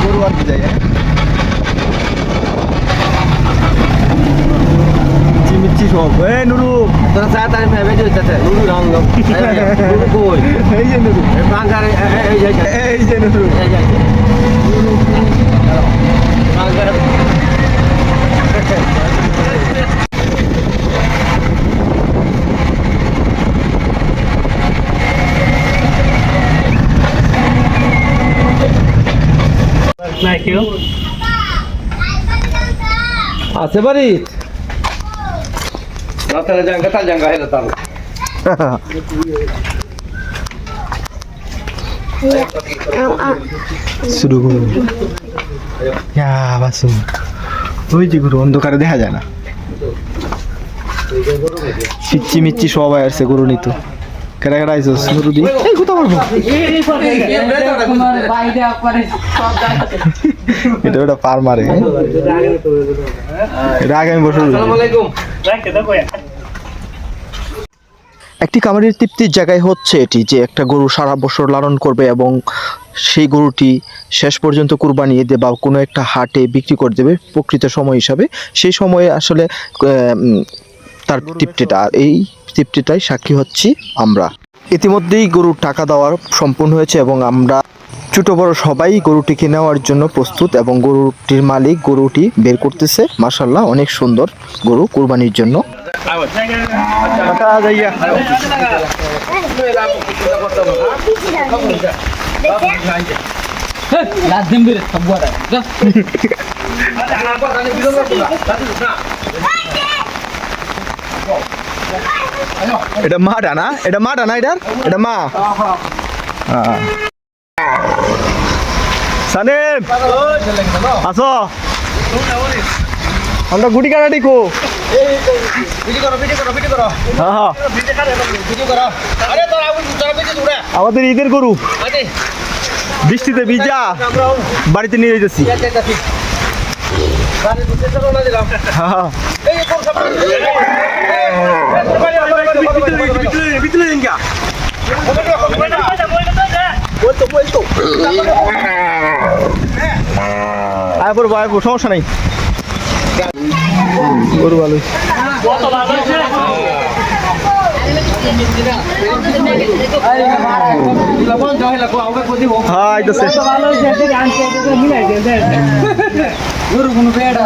গরু আর কি যাই মিচ্ছি সব এ নুরু তোরা চা তারি ভেবে যাচ্ছে নুরু রাম লোক নুরু কই এই যে নুরু বাঙ্গারে এই যে নুরু বাঙ্গারে আছে বাড়ি রাতের জাঙ্গা হেলে তার শুরু করুন বাসু ওই যে গরু অন্ধকারে দেখা যায় না পিচ্ছি মিচ্ছি সবাই আসছে গরু নিত কেটা কেটা আইসো গরু দি এই কোথা পারবো এটা ওটা পার মারে এটা আগামী বছর একটি কামারের তৃপ্তির জায়গায় হচ্ছে এটি যে একটা গরু সারা বছর লালন করবে এবং সেই গরুটি শেষ পর্যন্ত কুরবানি ঈদে বা কোনো একটা হাটে বিক্রি করে দেবে প্রকৃত সময় হিসাবে সেই সময়ে আসলে তার তৃপ্তিটা এই তৃপ্তিটাই সাক্ষী হচ্ছি আমরা ইতিমধ্যেই গরুর টাকা দেওয়ার সম্পূর্ণ হয়েছে এবং আমরা ছোট বড় সবাই গরুটিকে নেওয়ার জন্য প্রস্তুত এবং গরুটির মালিক গরুটি বের করতেছে মাশাআল্লাহ অনেক সুন্দর গরু কুরবানির জন্য এটা মা ডানা এটা এটা মা সানেম আসো আমরা গুটি কাটাটি কো আমাদের ঈদের গরু বৃষ্টিতে ভিজা বাড়িতে নিয়ে যেতেছি সমস্যা নেই গরু ভালো হ্যাঁ গরু কোনো বেড়া